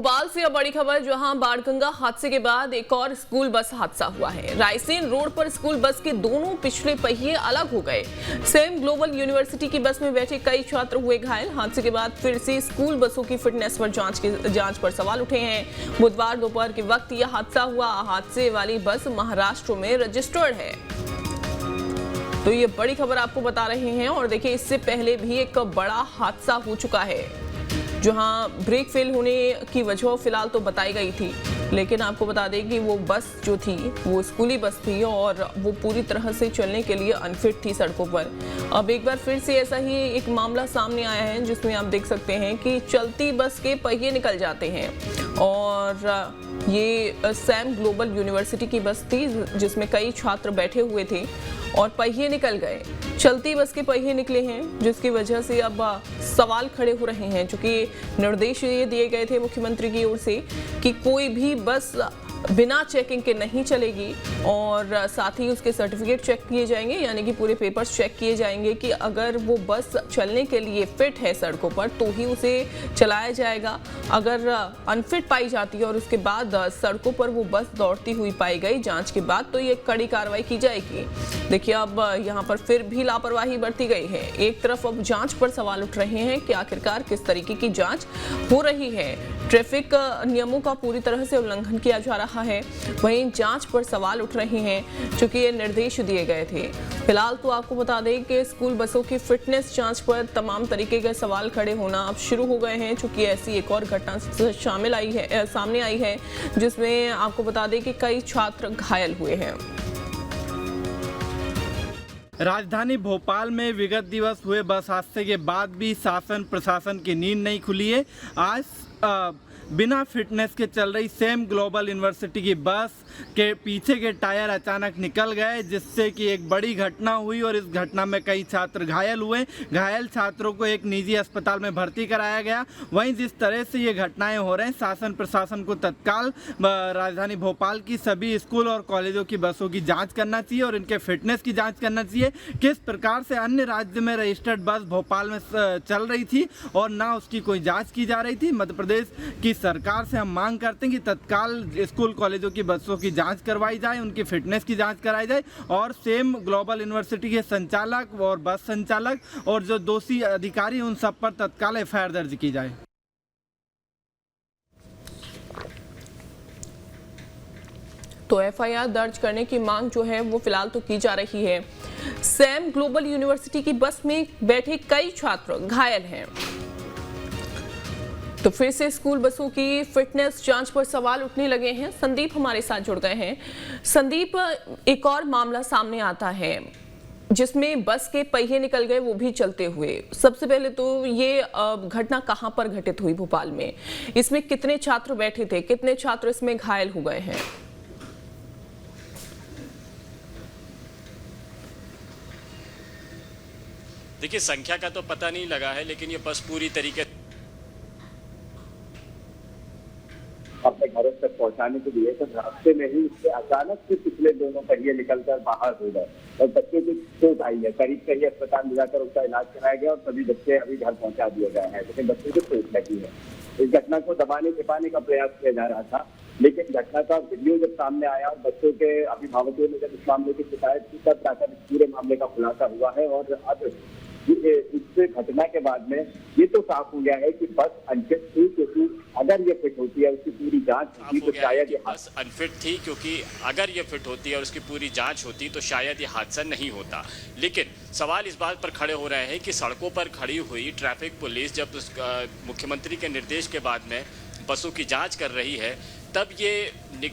भोपाल से अब बड़ी खबर, जहां बाणगंगा हादसे के बाद एक और स्कूल बस हादसा हुआ है। रायसेन रोड पर स्कूल बस के दोनों पिछले पहिए अलग हो गए। सेम ग्लोबल यूनिवर्सिटी की बस में बैठे कई छात्र हुए घायल। हादसे के बाद फिर से स्कूल बसों की फिटनेस पर जांच पर सवाल उठे हैं। बुधवार दोपहर के वक्त यह हादसा हुआ। हादसे वाली बस महाराष्ट्र में रजिस्टर्ड है। तो ये बड़ी खबर आपको बता रहे हैं। और देखिए, इससे पहले भी एक बड़ा हादसा हो चुका है, जहां ब्रेक फेल होने की वजह फिलहाल तो बताई गई थी, लेकिन आपको बता दें कि वो बस जो थी वो स्कूली बस थी और वो पूरी तरह से चलने के लिए अनफिट थी सड़कों पर। अब एक बार फिर से ऐसा ही एक मामला सामने आया है, जिसमें आप देख सकते हैं कि चलती बस के पहिए निकल जाते हैं। और ये सैम ग्लोबल यूनिवर्सिटी की बस थी, जिसमें कई छात्र बैठे हुए थे और पहिए निकल गए। चलती बस के पहिए निकले हैं, जिसकी वजह से अब सवाल खड़े हो रहे हैं, क्योंकि निर्देश ये दिए गए थे मुख्यमंत्री की ओर से कि कोई भी बस बिना चेकिंग के नहीं चलेगी और साथ ही उसके सर्टिफिकेट चेक किए जाएंगे, यानी कि पूरे पेपर्स चेक किए जाएंगे कि अगर वो बस चलने के लिए फिट है सड़कों पर तो ही उसे चलाया जाएगा। अगर अनफिट पाई जाती है और उसके बाद सड़कों पर वो बस दौड़ती हुई पाई गई जांच के बाद, तो ये कड़ी कार्रवाई की जाएगी। देखिए, अब यहाँ पर फिर भी लापरवाही बरती गई है। एक तरफ अब जांच पर सवाल उठ रहे हैं कि आखिरकार किस तरीके की जांच हो रही है। ट्रैफिक नियमों का पूरी तरह से उल्लंघन किया जा रहा है, वहीं जांच पर सवाल उठ रहे हैं, चूंकि ये निर्देश दिए गए थे। फिलहाल तो आपको बता दें कि स्कूल बसों की फिटनेस जांच पर तमाम तरीके के सवाल खड़े होना अब शुरू हो गए हैं, चूंकि ऐसी एक और घटना सामने आई है, जिसमें आपको बता दें कि कई छात्र घायल हुए हैं। राजधानी भोपाल में विगत दिवस हुए बस हादसे के बाद भी शासन प्रशासन की नींद नहीं खुली है। आज बिना फिटनेस के चल रही सेम ग्लोबल यूनिवर्सिटी की बस के पीछे के टायर अचानक निकल गए, जिससे कि एक बड़ी घटना हुई और इस घटना में कई छात्र घायल हुए। घायल छात्रों को एक निजी अस्पताल में भर्ती कराया गया। वहीं जिस तरह से ये घटनाएं हो रहे हैं, शासन प्रशासन को तत्काल राजधानी भोपाल की सभी स्कूल और कॉलेजों की बसों की जांच करना चाहिए और इनके फिटनेस की जांच करना चाहिए। किस प्रकार से अन्य राज्य में रजिस्टर्ड बस भोपाल में चल रही थी और ना उसकी कोई जाँच की जा रही थी। मध्य प्रदेश की सरकार से हम मांग करते हैं कि तत्काल स्कूल कॉलेजों की बसों की जांच करवाई जाए, उनकी फिटनेस की जांच कराई जाए और सेम ग्लोबल यूनिवर्सिटी के संचालक और बस संचालक और जो दोषी अधिकारी उन सब पर तत्काल एफआईआर दर्ज की जाए। तो एफआईआर दर्ज करने की मांग जो है वो फिलहाल तो की जा रही है। सैम ग्लोबल यूनिवर्सिटी की बस में बैठे कई छात्र घायल हैं। तो फिर से स्कूल बसों की फिटनेस जांच पर सवाल उठने लगे हैं। संदीप हमारे साथ जुड़ गए हैं। संदीप, एक और मामला सामने आता है जिसमें बस के पहिए निकल गए, वो भी चलते हुए। सबसे पहले तो ये घटना कहां पर घटित हुई भोपाल में? इसमें कितने छात्र बैठे थे, कितने छात्र इसमें घायल हो गए हैं? देखिए, संख्या का तो पता नहीं लगा है, लेकिन ये बस पूरी तरीके अपने घरों तक पहुंचाने के लिए तो रास्ते में ही उसके अचानक से पिछले दोनों पहिए निकलकर बाहर हो गए और बच्चे को चोट आई है। करीब से ही अस्पताल ले जाकर उसका इलाज कराया गया और सभी बच्चे अभी घर पहुंचा दिए गए हैं, लेकिन बच्चे को चोट लगी है। इस घटना को दबाने छिपाने का प्रयास किया जा रहा था, लेकिन घटना का वीडियो जब सामने आया और बच्चों के अभिभावकों ने जब इस मामले की शिकायत की, तब जाकर इस पूरे मामले का खुलासा हुआ है। और अब इस घटना के बाद में ये तो साफ हो गया है कि बस अनफिट थी, क्योंकि अगर ये फिट होती है उसकी पूरी जांच होती तो शायद ये बस अनफिट थी, क्योंकि अगर ये फिट होती है और उसकी पूरी जांच होती तो शायद ये हादसा नहीं होता। लेकिन सवाल इस बात पर खड़े हो रहे हैं कि सड़कों पर खड़ी हुई ट्रैफिक पुलिस जब मुख्यमंत्री के निर्देश के बाद में बसों की जाँच कर रही है, तब ये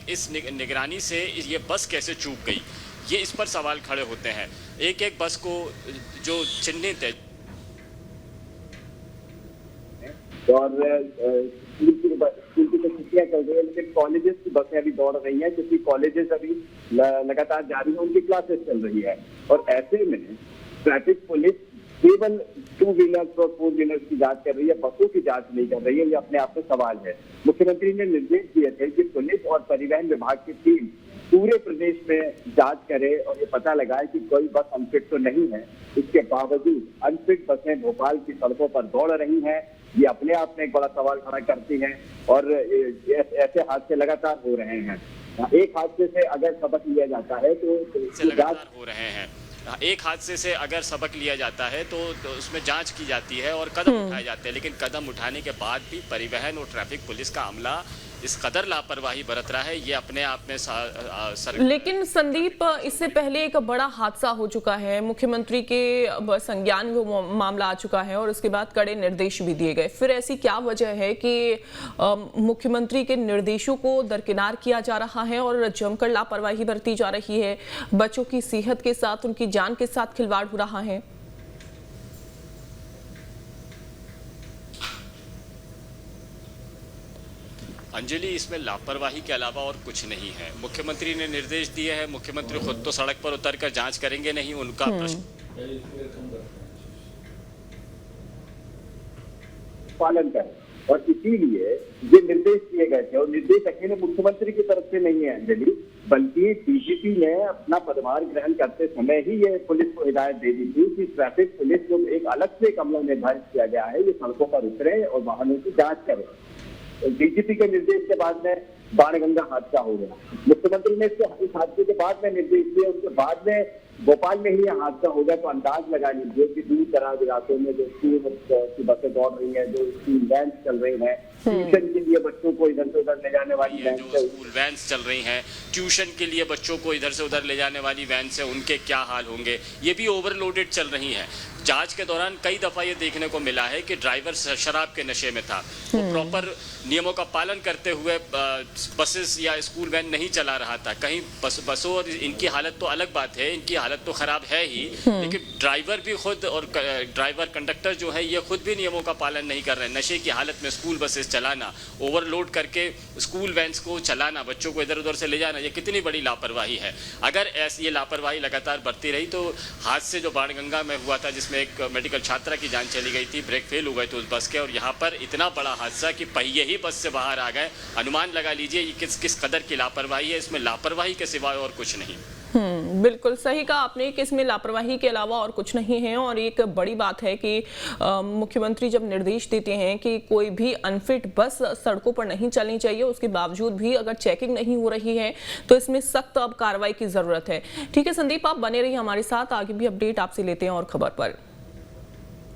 इस निगरानी से ये बस कैसे चूक गई, ये इस पर सवाल खड़े होते हैं। एक एक बस को जो चिन्हित है और स्कूल की तो छुट्टियां चल रही है, लेकिन कॉलेजेस की बसें अभी दौड़ रही हैं, क्योंकि कॉलेजेस अभी लगातार जारी है, उनकी क्लासेस चल रही है। और ऐसे में ट्रैफिक पुलिस केवल 2 व्हीलर्स और 4 व्हीलर्स की जांच कर रही है, बसों की जांच नहीं कर रही है। ये अपने आप में सवाल है। मुख्यमंत्री ने निर्देश दिए थे कि पुलिस और परिवहन विभाग की टीम पूरे प्रदेश में जांच करे और ये पता लगाए कि कोई बस अनफिट तो नहीं है। इसके बावजूद अनफिट बसें भोपाल की सड़कों पर दौड़ रही हैं। ये अपने आप में एक बड़ा सवाल खड़ा करती हैं और ऐसे हादसे लगातार हो रहे हैं। एक हादसे से अगर सबक लिया जाता है तो लगातार हो रहे हैं। एक हादसे से अगर सबक लिया जाता है तो उसमें जांच की जाती है और कदम उठाए जाते हैं, लेकिन कदम उठाने के बाद भी परिवहन और ट्रैफिक पुलिस का अमला इस कदर लापरवाही बरत रहा है, ये अपने आप में लेकिन संदीप, इससे पहले एक बड़ा हादसा हो चुका है, मुख्यमंत्री के संज्ञान में वो मामला आ चुका है और उसके बाद कड़े निर्देश भी दिए गए। फिर ऐसी क्या वजह है कि मुख्यमंत्री के निर्देशों को दरकिनार किया जा रहा है और जमकर लापरवाही बरती जा रही है, बच्चों की सेहत के साथ, उनकी जान के साथ खिलवाड़ हो रहा है? अंजलि, इसमें लापरवाही के अलावा और कुछ नहीं है। मुख्यमंत्री ने निर्देश दिए हैं, मुख्यमंत्री खुद तो सड़क पर उतरकर जांच करेंगे नहीं, उनका पालन करें और इसीलिए ये निर्देश दिए गए थे। और निर्देश अकेले मुख्यमंत्री की तरफ से नहीं है अंजलि, बल्कि डीजीपी ने अपना पदभार ग्रहण करते समय ही ये पुलिस को हिदायत दे दी थी कि ट्रैफिक पुलिस जो एक अलग से अमला निर्धारित किया गया है, ये सड़कों पर उतरे और वाहनों की जांच करे। डीजीपी के निर्देश के बाद में बाणगंगा हादसा हो गया। मुख्यमंत्री ने इस हादसे के बाद में निर्देश दिए, उसके बाद में भोपाल में ही यह हादसा हो गया। तो अंदाज लगा लीजिए कि दूर दराज इलाकों में जो स्कूल की बसें दौड़ रही हैं, जो स्कूल वैन चल रही हैं, ट्यूशन के लिए बच्चों को इधर से उधर ले जाने वाली वैन, जो स्कूल वैन चल रही हैं, ट्यूशन के लिए बच्चों को इधर से उधर ले जाने वाली वैन से उनके क्या हाल होंगे, ये भी ओवरलोडेड चल रही हैं। जांच के दौरान कई दफा ये देखने को मिला है कि ड्राइवर शराब के नशे में था, वो प्रॉपर नियमों का पालन करते हुए बसेस या स्कूल वैन नहीं चला रहा था। कहीं बसों और इनकी हालत तो अलग बात है, इनकी हालत तो खराब है ही, लेकिन ड्राइवर भी खुद और ड्राइवर कंडक्टर जो है ये खुद भी नियमों का पालन नहीं कर रहे हैं। नशे की हालत में स्कूल बसेस चलाना, ओवरलोड करके स्कूल वैन्स को चलाना, बच्चों को इधर उधर से ले जाना, ये कितनी बड़ी लापरवाही है। अगर ऐसी ये लापरवाही लगातार बढ़ती रही तो हादसे जो बाणगंगा में हुआ था, जिसमें एक मेडिकल छात्रा की जान चली गई थी, ब्रेक फेल हो गए थे उस बस के, और यहाँ पर इतना बड़ा हादसा कि पहिए ही बस से बाहर आ गए। अनुमान लगा लीजिए ये किस कदर की लापरवाही है। इसमें लापरवाही के सिवाय और कुछ नहीं। बिल्कुल सही कहा आपने कि इसमें लापरवाही के अलावा और कुछ नहीं है। और एक बड़ी बात है कि मुख्यमंत्री जब निर्देश देते हैं कि कोई भी अनफिट बस सड़कों पर नहीं चलनी चाहिए, उसके बावजूद भी अगर चेकिंग नहीं हो रही है तो इसमें सख्त अब कार्रवाई की जरूरत है। ठीक है संदीप, आप बने रहिए हमारे साथ, आगे भी अपडेट आपसे लेते हैं और खबर पर।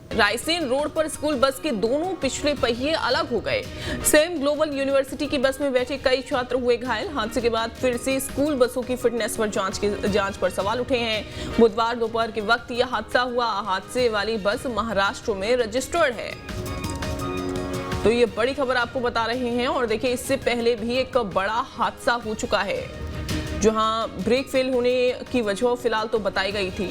रायसेन रोड पर स्कूल बस के दोनों पिछले पहिए अलग हो गए। सेम ग्लोबल यूनिवर्सिटी की बस में बैठे कई छात्र हुए घायल। हादसे के बाद फिर से स्कूल बसों की फिटनेस पर जांच पर सवाल उठे हैं। बुधवार दोपहर के वक्त यह हादसा हुआ। हादसे वाली बस महाराष्ट्र में रजिस्टर्ड है। तो ये बड़ी खबर आपको बता रहे हैं। और देखिए, इससे पहले भी एक बड़ा हादसा हो चुका है, जहां ब्रेक फेल होने की वजह फिलहाल तो बताई गई थी।